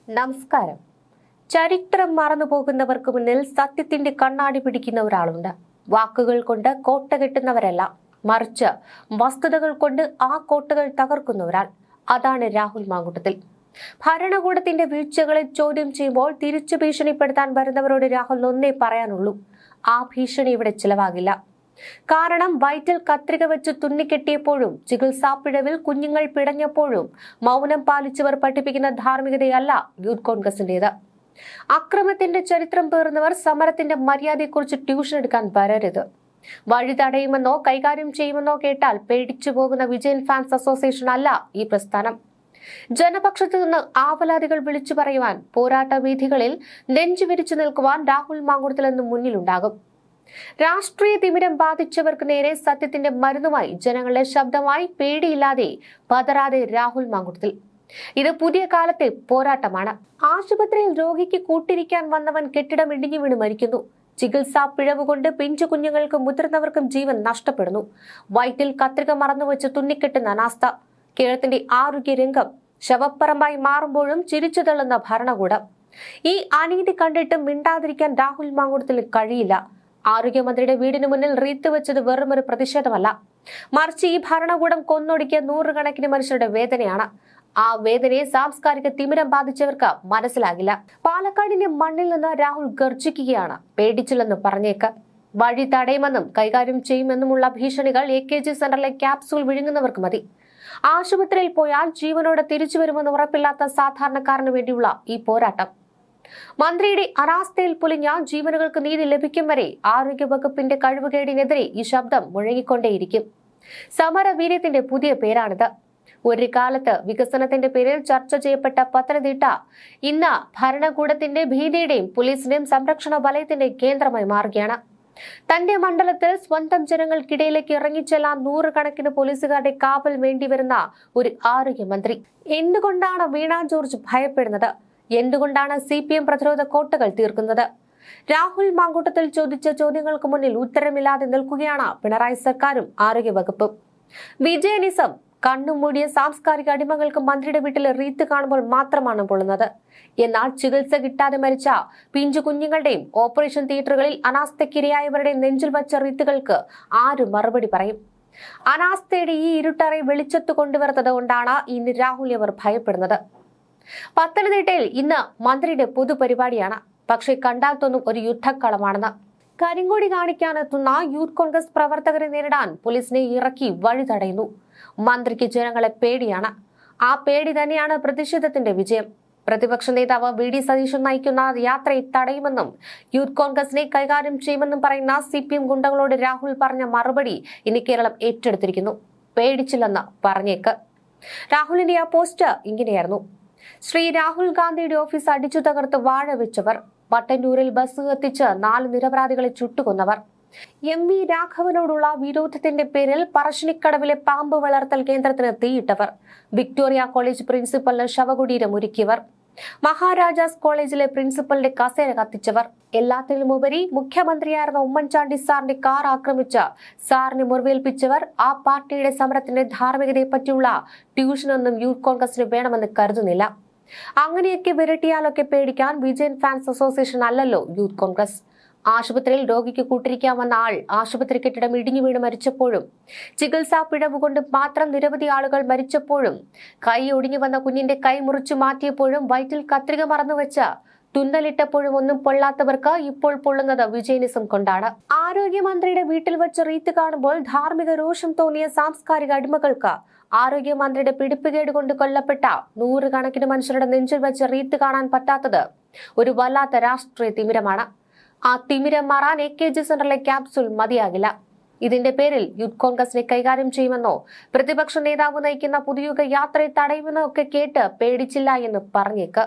നമസ്കാരം. ചരിത്രം മറന്നുപോകുന്നവർക്ക് മുന്നിൽ സത്യത്തിന്റെ കണ്ണാടി പിടിക്കുന്ന ഒരാളുണ്ട്. വാക്കുകൾ കൊണ്ട് കോട്ട കെട്ടുന്നവരല്ല, മറിച്ച് വസ്തുതകൾ കൊണ്ട് ആ കോട്ടകൾ തകർക്കുന്ന ഒരാൾ. അതാണ് രാഹുൽ മാങ്കൂട്ടത്തിൽ. ഭരണകൂടത്തിന്റെ വീഴ്ചകളെ ചോദ്യം ചെയ്യുമ്പോൾ തിരിച്ചു ഭീഷണിപ്പെടുത്താൻ വരുന്നവരോട് രാഹുൽ ഒന്നേ പറയാനുള്ളൂ: ആ ഭീഷണി ഇവിടെ ചിലവാകില്ല. കാരണം വയറ്റിൽ കത്രിക വെച്ച് തുന്നിക്കെട്ടിയപ്പോഴും ചികിത്സാ പിഴവിൽ കുഞ്ഞുങ്ങൾ പിടഞ്ഞപ്പോഴും മൗനം പാലിച്ചവർ പഠിപ്പിക്കുന്ന ധാർമ്മികതയല്ല യൂത്ത് കോൺഗ്രസിന്റേത്. അക്രമത്തിന്റെ ചരിത്രം പേറുന്നവർ സമരത്തിന്റെ മര്യാദയെക്കുറിച്ച് ട്യൂഷൻ എടുക്കാൻ വരരുത്. വഴി തടയുമെന്നോ കൈകാര്യം ചെയ്യുമെന്നോ കേട്ടാൽ പേടിച്ചു പോകുന്ന വിജയൻ ഫാൻസ് അസോസിയേഷൻ അല്ല ഈ പ്രസ്ഥാനം. ജനപക്ഷത്തു നിന്ന് ആവലാതികൾ വിളിച്ചു പറയുവാൻ, പോരാട്ട വീഥികളിൽ നെഞ്ചു വിരിച്ചു നിൽക്കുവാൻ രാഹുൽ മാങ്കൂട്ടത്തിൽ എന്നും മുന്നിലുണ്ടാകും. രാഷ്ട്രീയ തിമിരം ബാധിച്ചവർക്ക് നേരെ സത്യത്തിന്റെ മരുന്നുമായി, ജനങ്ങളുടെ ശബ്ദമായി, പേടിയില്ലാതെ പതറാതെ രാഹുൽ മാങ്കൂട്ടത്തിൽ. ഇത് പുതിയ കാലത്തെ പോരാട്ടമാണ്. ആശുപത്രിയിൽ രോഗിക്ക് കൂട്ടിരിക്കാൻ വന്നവൻ കെട്ടിടം ഇടിഞ്ഞു വീണ് മരിക്കുന്നു. ചികിത്സാ പിഴവ് കൊണ്ട് പിഞ്ചു കുഞ്ഞുങ്ങൾക്കും മുതിർന്നവർക്കും ജീവൻ നഷ്ടപ്പെടുന്നു. വയറ്റിൽ കത്രിക മറന്നുവെച്ച് തുന്നിക്കെട്ടുന്ന അനാസ്ഥ. കേരളത്തിന്റെ ആരോഗ്യ രംഗം ശവപ്പറമ്പായി മാറുമ്പോഴും ചിരിച്ചു തള്ളുന്ന ഭരണകൂടം. ഈ അനീതി കണ്ടിട്ടും മിണ്ടാതിരിക്കാൻ രാഹുൽ മാങ്കൂട്ടത്തിന് കഴിയില്ല. ആരോഗ്യമന്ത്രിയുടെ വീടിന് മുന്നിൽ റീത്ത് വെച്ചത് വെറും ഒരു പ്രതിഷേധമല്ല, മറിച്ച് ഈ ഭരണകൂടം കൊന്നൊടുക്കിയ നൂറുകണക്കിന് മനുഷ്യരുടെ വേദനയാണ്. ആ വേദനയെ സാംസ്കാരിക തിമിരം ബാധിച്ചവർക്ക് മനസ്സിലാകില്ല. പാലക്കാടിന്റെ മണ്ണിൽ നിന്ന് രാഹുൽ ഗർജിക്കുകയാണ്: പേടിച്ചില്ലെന്ന് പറഞ്ഞേക്ക്. വഴി തടയുമെന്നും കൈകാര്യം ചെയ്യുമെന്നുമുള്ള ഭീഷണികൾ AKG സെന്ററിലെ ക്യാപ്സൂൾ വിഴുങ്ങുന്നവർക്ക് മതി. ആശുപത്രിയിൽ പോയാൽ ജീവനോടെ തിരിച്ചു വരുമെന്ന് ഉറപ്പില്ലാത്ത സാധാരണക്കാരന് വേണ്ടിയുള്ള ഈ പോരാട്ടം. മന്ത്രിയുടെ അനാസ്ഥയിൽ പൊലിഞ്ഞ ജീവനുകൾക്ക് നീതി ലഭിക്കും വരെ ആരോഗ്യ വകുപ്പിന്റെ കഴിവുകേടിനെതിരെ ഈ ശബ്ദം മുഴങ്ങിക്കൊണ്ടേയിരിക്കും. സമരവീര്യത്തിന്റെ പുതിയ പേരാണിത്. ഒരു കാലത്ത് വികസനത്തിന്റെ പേരിൽ ചർച്ച ചെയ്യപ്പെട്ട പത്തനംതിട്ട ഇന്ന് ഭരണകൂടത്തിന്റെ ഭീതിയുടെയും പോലീസിന്റെയും സംരക്ഷണ വലയത്തിന്റെ കേന്ദ്രമായി മാറുകയാണ്. തന്റെ മണ്ഡലത്തിൽ സ്വന്തം ജനങ്ങൾക്കിടയിലേക്ക് ഇറങ്ങിച്ചെല്ലാൻ നൂറുകണക്കിന് പോലീസുകാരുടെ കാവൽ വേണ്ടിവരുന്ന ഒരു ആരോഗ്യമന്ത്രി. എന്തുകൊണ്ടാണ് വീണ ജോർജ് ഭയപ്പെടുന്നത്? എന്തുകൊണ്ടാണ് CPM പ്രതിരോധ കോട്ടകൾ തീർക്കുന്നത്? രാഹുൽ മാങ്കൂട്ടത്തിൽ ചോദിച്ച ചോദ്യങ്ങൾക്ക് മുന്നിൽ ഉത്തരമില്ലാതെ നിൽക്കുകയാണ് പിണറായി സർക്കാരും ആരോഗ്യവകുപ്പും. വിജയനിസം കണ്ണുമൂടിയ സാംസ്കാരിക അടിമകൾക്ക് മന്ത്രിയുടെ വീട്ടിൽ റീത്ത് കാണുമ്പോൾ മാത്രമാണ് പൊള്ളുന്നത്. എന്നാൽ ചികിത്സ കിട്ടാതെ മരിച്ച പിഞ്ചു കുഞ്ഞുങ്ങളുടെയും ഓപ്പറേഷൻ തിയേറ്ററുകളിൽ അനാസ്ഥയ്ക്കിരയായവരുടെ നെഞ്ചിൽ വച്ച റീത്തുകൾക്ക് ആര് മറുപടി പറയും? അനാസ്ഥയുടെ ഈ ഇരുട്ടറെ വെളിച്ചത്ത് കൊണ്ടുവരുന്നത് കൊണ്ടാണ് ഇന്ന് രാഹുൽ അവർ ഭയപ്പെടുന്നത്. പത്തനംതിട്ടയിൽ ഇന്ന് മന്ത്രിയുടെ പൊതുപരിപാടിയാണ്. പക്ഷേ കണ്ടാൽ തോന്നും ഒരു യുദ്ധക്കളമാണെന്ന്. കരിങ്കൊടി കാണിക്കാനെത്തുന്ന യൂത്ത് കോൺഗ്രസ് പ്രവർത്തകരെ നേരിടാൻ പോലീസിനെ ഇറക്കി വഴി തടയുന്നു. മന്ത്രിക്ക് ജനങ്ങളെ പേടിയാണ്. ആ പേടി തന്നെയാണ് പ്രതിഷേധത്തിന്റെ വിജയം. പ്രതിപക്ഷ നേതാവ് VD സതീശൻ നയിക്കുന്ന യാത്രയെ തടയുമെന്നും യൂത്ത് കോൺഗ്രസിനെ കൈകാര്യം ചെയ്യുമെന്നും പറയുന്ന CPM ഗുണ്ടകളോട് രാഹുൽ പറഞ്ഞ മറുപടി ഇനി കേരളം ഏറ്റെടുത്തിരിക്കുന്നു: പേടിച്ചില്ലെന്ന് പറഞ്ഞേക്ക്. രാഹുലിന്റെ ആ പോസ്റ്റ് ഇങ്ങനെയായിരുന്നു: ശ്രീ രാഹുൽ ഗാന്ധിയുടെ ഓഫീസ് അടിച്ചു തകർത്ത് വാഴ വെച്ചവർ, പട്ടന്നൂരിൽ ബസ് കത്തിച്ച് 4 നിരപരാധികളെ ചുട്ടുകൊന്നവർ, MV രാഘവനോടുള്ള വിരോധത്തിന്റെ പേരിൽ പറശ്ശിനിക്കടവിലെ പാമ്പ് വളർത്തൽ കേന്ദ്രത്തിന് തീയിട്ടവർ, വിക്ടോറിയ കോളേജ് പ്രിൻസിപ്പലിന് ശവകുടീരം ഒരുക്കിയവർ, മഹാരാജാസ് കോളേജിലെ പ്രിൻസിപ്പലിന്റെ കസേര കത്തിച്ചവർ, എല്ലാത്തിനുമുപരി മുഖ്യമന്ത്രിയായിരുന്ന ഉമ്മൻചാണ്ടി സാറിന്റെ കാർ ആക്രമിച്ച് സാറിനെ മുറിവേൽപ്പിച്ചവർ. ആ പാർട്ടിയുടെ സമരത്തിന്റെ ധാർമ്മികതയെ പറ്റിയുള്ള ട്യൂഷനൊന്നും യൂത്ത് കോൺഗ്രസിന് വേണമെന്ന് കരുതുന്നില്ല. അങ്ങനെയൊക്കെ വിരട്ടിയാലൊക്കെ പേടിക്കാൻ വിജയൻ ഫാൻസ് അസോസിയേഷൻ അല്ലല്ലോ യൂത്ത് കോൺഗ്രസ്. ആശുപത്രിയിൽ രോഗിക്ക് കൂട്ടിരിക്കാൻ വന്ന ആൾ ആശുപത്രി കെട്ടിടം ഇടിഞ്ഞു വീണ് മരിച്ചപ്പോഴും, ചികിത്സാ പിഴവ് കൊണ്ട് മാത്രം നിരവധി ആളുകൾ മരിച്ചപ്പോഴും, കൈ ഒടിഞ്ഞു വന്ന കുഞ്ഞിന്റെ കൈ മുറിച്ചു മാറ്റിയപ്പോഴും, വയറ്റിൽ കത്രിക മറന്നുവെച്ച് തുന്നലിട്ടപ്പോഴും ഒന്നും പൊള്ളാത്തവർക്ക് ഇപ്പോൾ പൊള്ളുന്നത് വിജയനിസം കൊണ്ടാണ്. ആരോഗ്യമന്ത്രിയുടെ വീട്ടിൽ വെച്ച് റീത്ത് കാണുമ്പോൾ ധാർമ്മിക രോഷം തോന്നിയ സാംസ്കാരിക അടിമകൾക്ക് ആരോഗ്യമന്ത്രിയുടെ പിടിപ്പുകേട് കൊണ്ട് കൊല്ലപ്പെട്ട നൂറുകണക്കിന് മനുഷ്യരുടെ നെഞ്ചിൽ വെച്ച് റീത്ത് കാണാൻ പറ്റാത്തത് ഒരു വല്ലാത്ത രാഷ്ട്രീയ തിമിരമാണ്. ആ തിമിരം മാറാൻ AKG സെന്ററിലെ ക്യാപ്സൂൾ മതിയാകില്ല. ഇതിന്റെ പേരിൽ യൂത്ത് കോൺഗ്രസിനെ കൈകാര്യം ചെയ്യുമെന്നോ പ്രതിപക്ഷ നേതാവ് നയിക്കുന്ന പുതിയുഗ യാത്രയെ തടയുമെന്നോ ഒക്കെ കേട്ട് പേടിച്ചില്ല എന്ന് പറഞ്ഞേക്ക്.